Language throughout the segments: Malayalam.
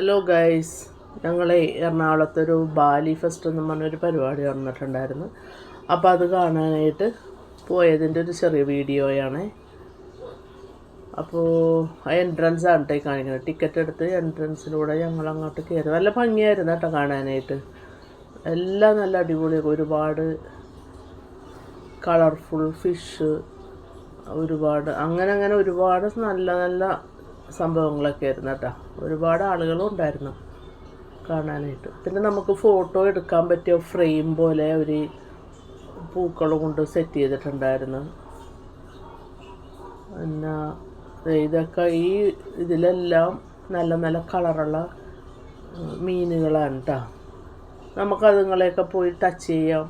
ഹലോ ഗൈസ്, ഞങ്ങൾ എറണാകുളത്തൊരു ബാലി ഫെസ്റ്റ് എന്ന് പറഞ്ഞൊരു പരിപാടി നടന്നിട്ടുണ്ടായിരുന്നു. അപ്പോൾ അത് കാണാനായിട്ട് പോയതിൻ്റെ ഒരു ചെറിയ വീഡിയോയാണ്. അപ്പോൾ ആ എൻട്രൻസ് ആണ് കാണിക്കുന്നത്. ടിക്കറ്റ് എടുത്ത് എൻട്രൻസിലൂടെ ഞങ്ങൾ അങ്ങോട്ട് കയറി. നല്ല ഭംഗിയായിരുന്നു കേട്ടോ കാണാനായിട്ട്. എല്ലാം നല്ല അടിപൊളി, ഒരുപാട് കളർഫുൾ ഫിഷ്, ഒരുപാട് അങ്ങനെ ഒരുപാട് നല്ല നല്ല സംഭവങ്ങളൊക്കെ ആയിരുന്നു കേട്ടോ. ഒരുപാട് ആളുകളും ഉണ്ടായിരുന്നു കാണാനായിട്ട്. പിന്നെ നമുക്ക് ഫോട്ടോ എടുക്കാൻ പറ്റിയ ഫ്രെയിം പോലെ ഒരു പൂക്കൾ കൊണ്ട് സെറ്റ് ചെയ്തിട്ടുണ്ടായിരുന്നു. പിന്നെ ഇതൊക്കെ ഈ ഇതിലെല്ലാം നല്ല നല്ല കളറുള്ള മീനുകളാണ് കേട്ടോ. നമുക്കതുങ്ങളെയൊക്കെ പോയി ടച്ച് ചെയ്യാം,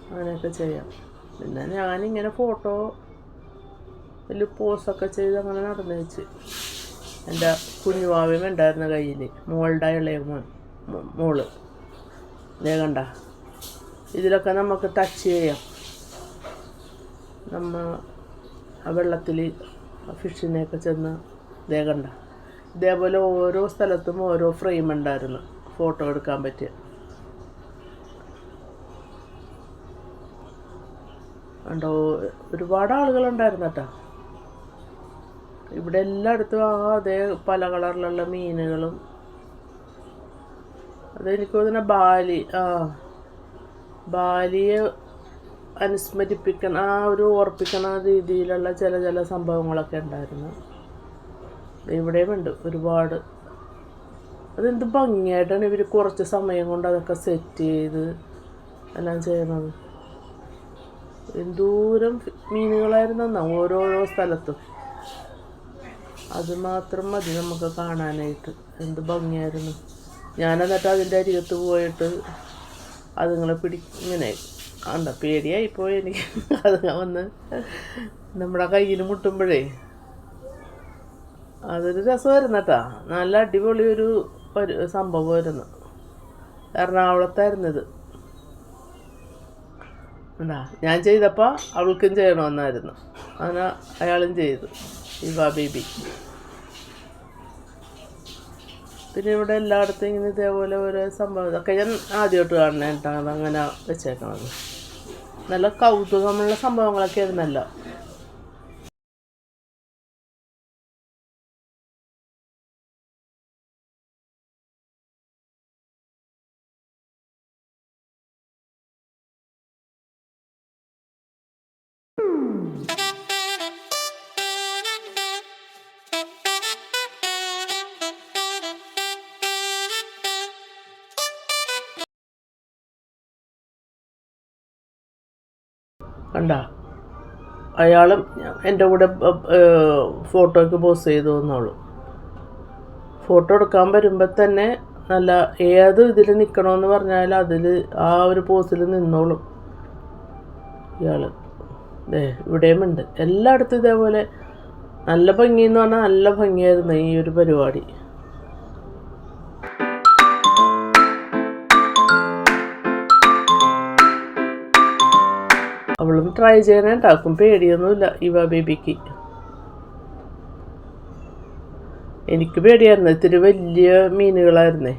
അങ്ങനെയൊക്കെ ചെയ്യാം. പിന്നെ ഞാനിങ്ങനെ ഫോട്ടോ വലിയ പോസൊക്കെ ചെയ്ത് അങ്ങനെ നടന്നു വെച്ച്. എൻ്റെ കുഞ്ഞുവാവയും ഉണ്ടായിരുന്ന കയ്യിൽ, മോളുടെ ഇളയ മോള് ഇതേ കണ്ട. ഇതിലൊക്കെ നമുക്ക് ടച്ച് ചെയ്യാം. ആ വെള്ളത്തിൽ ഫിഷിനെയൊക്കെ ചെന്ന് ഇതേ കണ്ട. ഇതേപോലെ ഓരോ സ്ഥലത്തും ഓരോ ഫ്രെയിം ഉണ്ടായിരുന്നു ഫോട്ടോ എടുക്കാൻ പറ്റിയ. കണ്ടോ, ഒരുപാട് ആളുകളുണ്ടായിരുന്നു കേട്ടോ. ഇവിടെ എല്ലായിടത്തും അതേ പല കളറിലുള്ള മീനുകളും. അതെനിക്ക് തോന്നുന്ന ബാലിയെ അനുസ്മരിപ്പിക്കണ ഒരു ഓർപ്പിക്കണ രീതിയിലുള്ള ചില സംഭവങ്ങളൊക്കെ ഉണ്ടായിരുന്നു. ഇവിടെയും ഉണ്ട് ഒരുപാട്. അതെന്ത് ഭംഗിയായിട്ടാണ് ഇവർ കുറച്ച് സമയം കൊണ്ട് അതൊക്കെ സെറ്റ് ചെയ്ത് എല്ലാം ചെയ്യണത്. എന്തോരം മീനുകളായിരുന്നു ഓരോരോ സ്ഥലത്തും. അതുമാത്രം മതി നമുക്ക് കാണാനായിട്ട്. എന്ത് ഭംഗിയായിരുന്നു. ഞാനെന്നിട്ട് അതിൻ്റെ അരികത്ത് പോയിട്ട് അതുങ്ങളെ ഇങ്ങനെ പേടിയായിപ്പോയി എനിക്ക്. അത് വന്ന് നമ്മുടെ കയ്യിൽ മുട്ടുമ്പോഴേ അതൊരു രസമായിരുന്നു കേട്ടോ. നല്ല അടിപൊളി ഒരു സംഭവമായിരുന്നു. എറണാകുളത്തായിരുന്നു ഇത്. ഞാൻ ചെയ്തപ്പോൾ അവൾക്കും ചെയ്യണമെന്നായിരുന്നു. അങ്ങനെ അയാളും ചെയ്തു, ഇവാ ബേബി. പിന്നെ ഇവിടെ എല്ലായിടത്തും ഇങ്ങനെ ഇതേപോലെ ഓരോ സംഭവം. ഇതൊക്കെ ഞാൻ ആദ്യമായിട്ട് കാണണേട്ടാണ് അങ്ങനെ വെച്ചേക്കണത്. നല്ല കൗതുകമുള്ള സംഭവങ്ങളൊക്കെ ആയിരുന്നല്ലോ. കണ്ട, അയാളും എൻ്റെ കൂടെ ഫോട്ടോയ്ക്ക് പോസ് ചെയ്തു എന്നുള്ളൂ. ഫോട്ടോ എടുക്കാൻ വരുമ്പോൾ തന്നെ നല്ല ഏത് ഇതിൽ നിൽക്കണമെന്ന് പറഞ്ഞാൽ അതിൽ ആ ഒരു പോസിൽ നിന്നോളും ഇയാൾ. ഇവിടെയും ഉണ്ട് എല്ലായിടത്തും ഇതേപോലെ. നല്ല ഭംഗിയെന്ന് പറഞ്ഞാൽ നല്ല ഭംഗിയായിരുന്നു ഈ ഒരു പരിപാടി. അവളും ട്രൈ ചെയ്യാനായിട്ടാക്കും, പേടിയൊന്നുമില്ല ഇവ ബേബിക്ക്. എനിക്ക് പേടിയായിരുന്നു, ഇത്തിരി വലിയ മീനുകളായിരുന്നേ.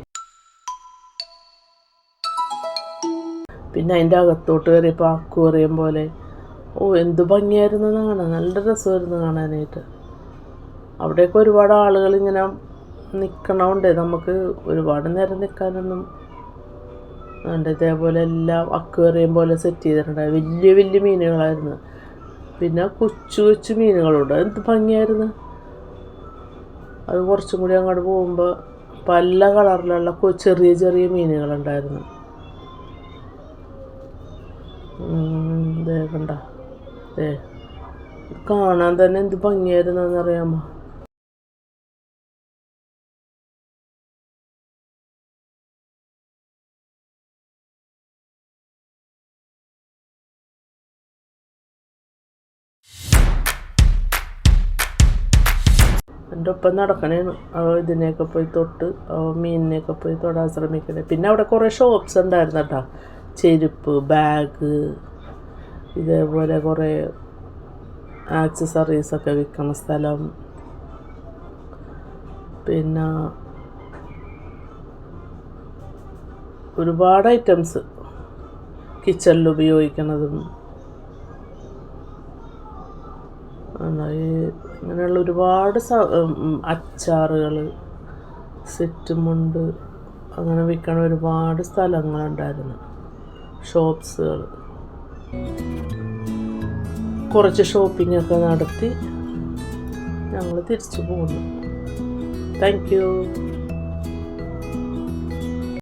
പിന്നെ അതിൻ്റെ അകത്തോട്ട് കയറിയപ്പോൾ അക്വേറിയം പോലെ. എന്ത് ഭംഗിയായിരുന്നു കാണാൻ. നല്ല രസമായിരുന്നു കാണാനായിട്ട്. അവിടെയൊക്കെ ഒരുപാട് ആളുകൾ ഇങ്ങനെ നിൽക്കണോണ്ടേ നമുക്ക് ഒരുപാട് നേരം നിൽക്കാനൊന്നും ഉണ്ട്. ഇതേപോലെ എല്ലാം അക്വേറിയം പോലെ സെറ്റ് ചെയ്തിട്ടുണ്ടായി. വലിയ വലിയ മീനുകളായിരുന്നു. പിന്നെ കൊച്ചു മീനുകളുണ്ട്. എന്ത് ഭംഗിയായിരുന്നു. അത് കുറച്ചും കൂടി അങ്ങോട്ട് പോകുമ്പോൾ പല കളറിലുള്ള ചെറിയ മീനുകളുണ്ടായിരുന്നു. കണ്ട, കാണാൻ തന്നെ എന്ത് ഭംഗിയായിരുന്നു എന്നറിയാമോ. എൻ്റെ ഒപ്പം നടക്കണേന്ന് ഇതിനെയൊക്കെ പോയി തൊട്ട് മീനിനെയൊക്കെ പോയി തൊടാൻ ശ്രമിക്കണേ. പിന്നെ അവിടെ കുറേ ഷോപ്സ് ഉണ്ടായിരുന്നു കേട്ടോ. ചെരുപ്പ്, ബാഗ്, ഇതേപോലെ കുറേ ആക്സസറീസൊക്കെ വിൽക്കുന്ന സ്ഥലം. പിന്നെ ഒരുപാട് ഐറ്റംസ് കിച്ചണിൽ ഉപയോഗിക്കുന്നതും ഇങ്ങനെയുള്ള ഒരുപാട് അച്ചാറുകൾ, സെറ്റുമുണ്ട്, അങ്ങനെ വിൽക്കണ ഒരുപാട് സ്ഥലങ്ങളുണ്ടായിരുന്നു, ഷോപ്സുകൾ. കുറച്ച് ഷോപ്പിങ്ങൊക്കെ നടത്തി ഞങ്ങൾ തിരിച്ചു പോന്നു. Thank you.